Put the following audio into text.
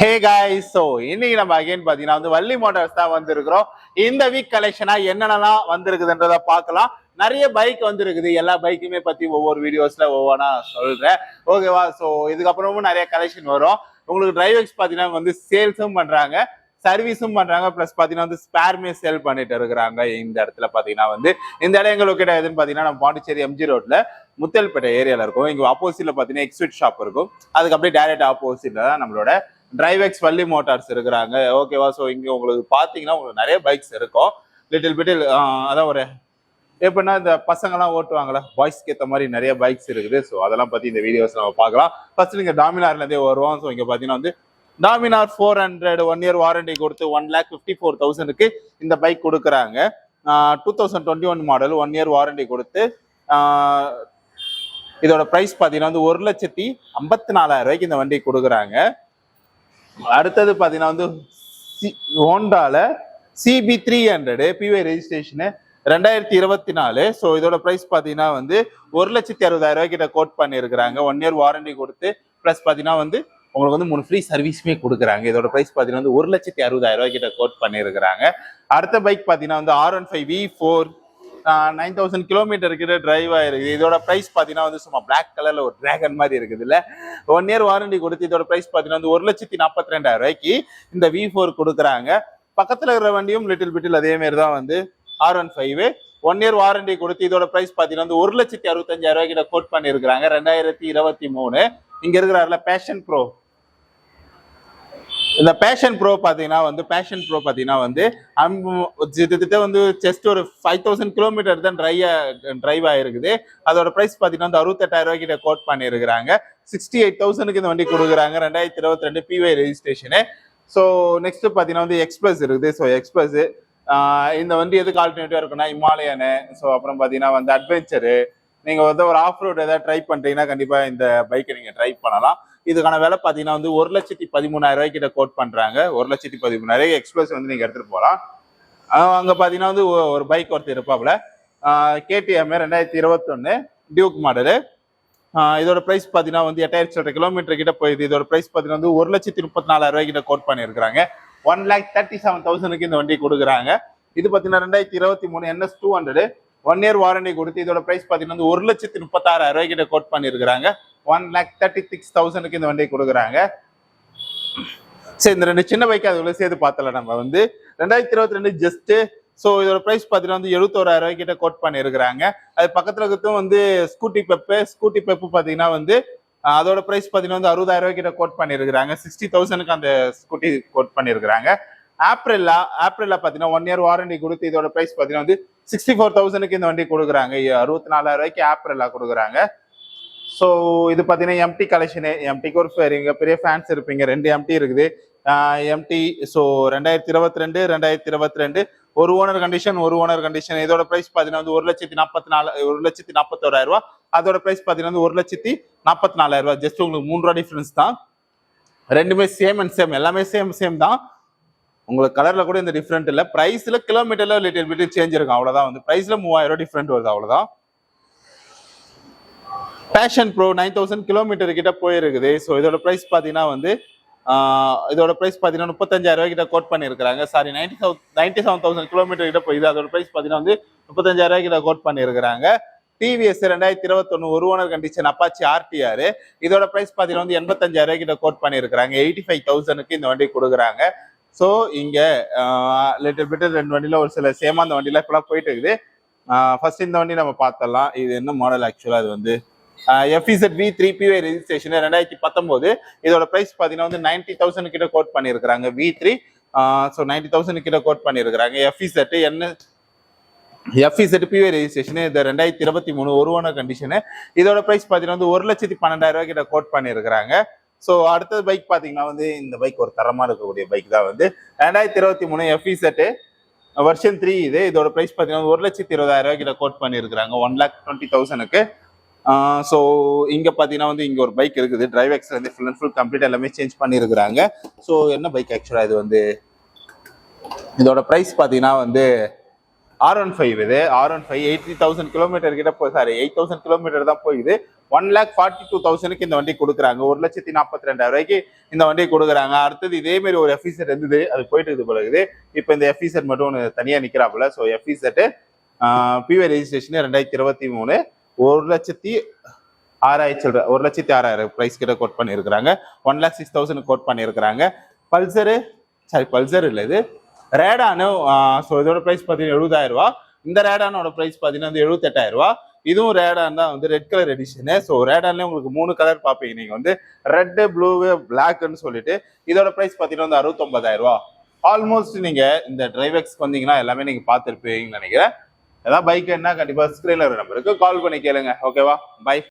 Hey guys, so இன்னைக்கு நம்ம again பார்த்தீங்கன்னா வள்ளி மோட்டார்ஸ் தான் வந்திருக்கிறோம். இந்த வீக் கலெக்ஷனா என்னென்னலாம் வந்திருக்குதுன்றத பார்க்கலாம். நிறைய பைக் வந்திருக்குது. எல்லா பைக்குமே பத்தி ஒவ்வொரு வீடியோஸ்ல ஒவ்வொன்றா சொல்றேன். ஓகேவா? ஸோ இதுக்கப்புறமும் நிறைய கலெக்ஷன் வரும். உங்களுக்கு டிரைவர்ஸ் பார்த்தீங்கன்னா சேல்ஸும் பண்றாங்க, சர்வீஸும் பண்றாங்க. பிளஸ் பார்த்தீங்கன்னா ஸ்பேர்மே சேல் பண்ணிட்டு இருக்கிறாங்க. இந்த இடத்துல பார்த்தீங்கன்னா இந்த இடம் எங்க லொக்கேட் ஆகுதுன்னு பார்த்தீங்கன்னா நம்ம பாண்டிச்சேரி எம்ஜி ரோட்ல முத்தல்பேட்டை ஏரியால இருக்கும். இங்க ஆப்போசிட்ல பார்த்தீங்கன்னா எக்ஸ்விட் ஷாப் இருக்கும். அதுக்கு அப்படியே டைரக்ட் ஆப்போசிட்ல தான் நம்மளோட டிரைவெக்ஸ் வள்ளி மோட்டார்ஸ் இருக்கிறாங்க. ஓகேவா? ஸோ இங்க உங்களுக்கு பாத்தீங்கன்னா உங்களுக்கு நிறைய பைக்ஸ் இருக்கும். லிட்டில் பிட்டில் அதான் ஒரு எப்படின்னா இந்த பசங்கெல்லாம் ஓட்டுவாங்களா, பாய்ஸ்க்கு ஏற்ற மாதிரி நிறைய பைக்ஸ் இருக்குது. ஸோ அதெல்லாம் பத்தி இந்த வீடியோஸ் நம்ம பார்க்கலாம். ஃபர்ஸ்ட் நீங்க டாமினார்ல இருந்தே வருவோம். ஸோ இங்க பாத்தீங்கன்னா டாமினார் 400 1 year வாரண்டி கொடுத்து 1,54,000க்கு இந்த பைக் கொடுக்குறாங்க. 2021 மாடல் 1 year வாரண்டி கொடுத்து இதோட பிரைஸ் பாத்தீங்கன்னா 1,54,000 இந்த வண்டி கொடுக்குறாங்க. அடுத்தது பாத்தீங்கன்னா ஹோண்டால CB 300 PY ரெஜிஸ்ட்ரேஷனு 2024. ஸோ இதோட பிரைஸ் பாத்தீங்கன்னா 1,60,000 கிட்ட கோட் பண்ணிருக்கிறாங்க. 1 year வாரண்டி கொடுத்து பிளஸ் பாத்தீங்கன்னா உங்களுக்கு 3 ஃப்ரீ சர்வீஸுமே கொடுக்குறாங்க. இதோட பிரைஸ் பாத்தீங்கன்னா 1,60,000 கிட்ட கோட் பண்ணிருக்கிறாங்க. அடுத்த பைக் பாத்தீங்கன்னா R15 V4 9,000 கிலோமீட்டர் கிட்ட டிரைவ் ஆயிருக்கு. இதோட பிரைஸ் பாத்தீங்கன்னா சும்மா பிளாக் கலர்ல ஒரு டிராகன் மாதிரி இருக்குது இல்ல. 1 year வாரண்டி கொடுத்து இதோட பிரைஸ் பாத்தீங்கன்னா 1,42,000 இந்த V4 கொடுக்குறாங்க. பக்கத்துல இருக்கிற வண்டியும் லிட்டில் பிட்டில் அதே மாதிரி தான் R15 1 year வாரண்டி கொடுத்து இதோட பிரைஸ் பாத்தீங்கன்னா 1,65,000 கிட்ட கோட் பண்ணிருக்கிறாங்க. 2023 இங்க இருக்கிறாருல பேஷன் ப்ரோ. இந்த பேஷன் ப்ரோ பாத்தீங்கன்னா ஜஸ்ட் ஒரு 5,000 கிலோமீட்டர் தான் டிரைவ் ஆயிருக்குது. அதோட பிரைஸ் பாத்தீங்கன்னா 68,000 கிட்ட கோட் பண்ணிருக்கிறாங்க. 68,000க்கு இந்த வண்டி கொடுக்குறாங்க. 2022 PY ரெஜிஸ்ட்ரேஷனு. ஸோ நெக்ஸ்ட் பாத்தீங்கன்னா எக்ஸ்பிரஸ் இருக்குது. ஸோ எக்ஸ்பிரஸ் இந்த வண்டி எதுக்கு ஆல்டர்னேட்டிவா இருக்குன்னா இமாலயனு. ஸோ அப்புறம் பாத்தீங்கன்னா அட்வென்ச்சரு. நீங்க ஒரு ஆஃப் ரோடு ஏதாவது ட்ரை பண்றீங்கன்னா கண்டிப்பா இந்த பைக்கை நீங்க ட்ரை பண்ணலாம். இதுக்கான விலை பாத்தீங்கன்னா 1,13,000 கிட்ட கோட் பண்றாங்க. 1,13,000 எக்ஸ்பிரஸ் நீங்க எடுத்துட்டு போகலாம். அங்க பாத்தீங்கன்னா ஒரு பைக் ஒருத்தர் இருப்பாப்ல, KTM 2021 டியூக் மாடலு. இதோட பிரைஸ் பாத்தீங்கன்னா 8,000 கிலோமீட்டர் கிட்ட போயிடுது. இதோட பிரைஸ் பாத்தீங்கன்னா 1,34,000 கிட்ட கோட் பண்ணிருக்காங்க. 1,37,000க்கு இந்த வண்டி கொடுக்குறாங்க. இது பாத்தீங்கன்னா 2023 NS 200 1 year வாரண்டி கொடுத்து இதோட பிரைஸ் பாத்தீங்கன்னா 1,36,000 கிட்ட கோட் பண்ணிருக்காங்க. 1,36,000க்கு இந்த வண்டி கொடுக்குறாங்க. சரி, இந்த 2 சின்ன பைக் அதுல சேர்த்து பார்த்தல நம்ம 2022 ஜஸ்ட். ஸோ இதோட பிரைஸ் பாத்தீங்கன்னா 71,000 கிட்ட கோட் பண்ணிருக்கிறாங்க. அது பக்கத்துல இருக்கிறதும் ஸ்கூட்டி பெப்பு பாத்தீங்கன்னா அதோட பிரைஸ் பாத்தீங்கன்னா 60,000 கிட்ட கோட் பண்ணிருக்கிறாங்க. 60,000க்கு அந்த ஸ்கூட்டி கோட் பண்ணிருக்கிறாங்க. ஆப்ரில்லா பாத்தீங்கன்னா 1 year வாரண்டி கொடுத்து இதோட பிரைஸ் பாத்தீங்கன்னா 64,000க்கு இந்த வண்டி கொடுக்குறாங்க. 64,000 ஆப்ரில்லா கொடுக்குறாங்க. ஸோ இது பாத்தீங்கன்னா எம்டி கலெக்ஷனு. எம்டிக்கு ஒரு பெரிய ஃபேன்ஸ் இருப்பீங்க. 2 எம்டி இருக்குது. எம்டி. ஸோ 2022 ஒரு ஓனர் கண்டிஷன். இதோட பிரைஸ் பாத்தீங்கன்னா 1,41,000. அதோட பிரைஸ் பாத்தீங்கன்னா 1,44,000. ஜஸ்ட் உங்களுக்கு 3 ரூபா டிஃபரன்ஸ் தான். ரெண்டுமே சேம் அண்ட் சேம், எல்லாமே சேம் தான். உங்களுக்கு கலர்ல கூட இந்த டிஃபரெண்ட் இல்ல. பிரைஸ்ல கிலோமீட்டர்ல லிட்டில் பிட் சேஞ்ச் இருக்கும், அவ்வளவுதான். பிரைஸ்ல 3,000 டிஃபரெண்ட் வருது, அவ்வளவுதான். பேஷன் ப்ரோ 9,000 கிலோமீட்டர் கிட்ட போயிருக்குது. ஸோ இதோட பிரைஸ் பாத்தீங்கன்னா 35,000 கிட்ட கோட் பண்ணிருக்காங்க. சாரி, 97,000 கிலோமீட்டர் கிட்ட போயிது. அதோட பிரைஸ் பாத்தீங்கன்னா 35,000 கிட்ட கோட் பண்ணிருக்காங்க. TVS 2021 ஒரு ஓனர் கண்டிஷன் அப்பாச்சி RTR. இதோட பிரைஸ் பாத்தீங்கன்னா 85,000 கிட்ட கோட் பண்ணிருக்காங்க. 85,000க்கு இந்த வண்டி கொடுக்குறாங்க. ஸோ இங்க லிட்டில் பிட் 2 வண்டியில ஒரு சில சேமா அந்த வண்டியில இப்பெல்லாம் போயிட்டு இருக்குது. ஃபர்ஸ்ட் இந்த வண்டி நம்ம பார்த்தலாம். இது என்ன மாடல் ஆக்சுவலா? அது FEZ V3 PY ரெஜிஸ்ட்ரேஷன் 2019. இதோட பிரைஸ் பாத்தீங்கன்னா 90,000 கிட்ட கோட் பண்ணிருக்காங்க. V3. ஸோ 90,000 கிட்ட கோட் பண்ணிருக்காங்க. FEZ PY registration. இது 2023 ஒரு ஓனர் கண்டிஷனு. இதோட பிரைஸ் பாத்தீங்கன்னா 1,12,000 கிட்ட கோட் பண்ணிருக்காங்க. ஸோ அடுத்தது பைக் பாத்தீங்கன்னா இந்த பைக் ஒரு தரமா இருக்கக்கூடிய பைக் தான் 2023 FEZ வெர்ஷன் 3 இது. இதோட பிரைஸ் பாத்தீங்கன்னா 1,20,000 கிட்ட கோட் பண்ணிருக்காங்க. 1,20,000க்கு. ஸோ இங்க பாத்தீங்கன்னா இங்க ஒரு பைக் இருக்குது. டிரைவெக்ஸ் ஃபுல் அண்ட் ஃபுல் கம்ப்ளீட் எல்லாமே சேஞ்ச் பண்ணிருக்காங்க. ஸோ என்ன பைக் ஆக்சுவலா? இது இதோட பிரைஸ் பாத்தீங்கன்னா R15 இது. R15 80,000 கிலோமீட்டர் கிட்ட 8,000 கிலோமீட்டர் தான் போகுது. 1,42,000 இந்த வண்டி கொடுக்குறாங்க. 1,42,000 இந்த வண்டி கொடுக்குறாங்க. அடுத்தது இதே மாதிரி ஒரு எஃப்இசெட் இருந்தது, அது போயிட்டு இது போலகுது. இப்போ இந்த எஃப்இசெட் மட்டும் ஒன்று தனியா நிக்கிறாப்புல. ஸோ எஃப்இசெட் பிவே ரெஜிஸ்ட்ரேஷன் 2023 1,06,000 பிரைஸ் கிட்ட கோட் பண்ணியிருக்கிறாங்க. 1,06,000 கோட் பண்ணியிருக்கிறாங்க. பல்சர் இல்லை, இது ரேடானு. ஸோ இதோட பிரைஸ் பார்த்தீங்கன்னா 70,000. இந்த ரேடானோட பிரைஸ் பார்த்தீங்கன்னா வந்து 78,000. இதுவும் ரேடான் தான், வந்து ரெட் கலர் எடிஷனு. ஸோ ரேடான்லேயே உங்களுக்கு 3 கலர் பார்ப்பீங்க நீங்க வந்து, ரெட்டு, ப்ளூ, பிளாக்னு சொல்லிட்டு. இதோட பிரைஸ் பார்த்தீங்கன்னா வந்து 69,000. ஆல்மோஸ்ட் நீங்க இந்த டிரைவெக்ஸ்க்கு வந்தீங்கன்னா எல்லாமே நீங்க பார்த்துருப்பீங்கன்னு நினைக்கிறேன். ஏதாவது பைக் என்ன கண்டிப்பா ஸ்கிரீன்ல நம்பருக்கு கால் பண்ணி கேளுங்க. ஓகேவா? பை.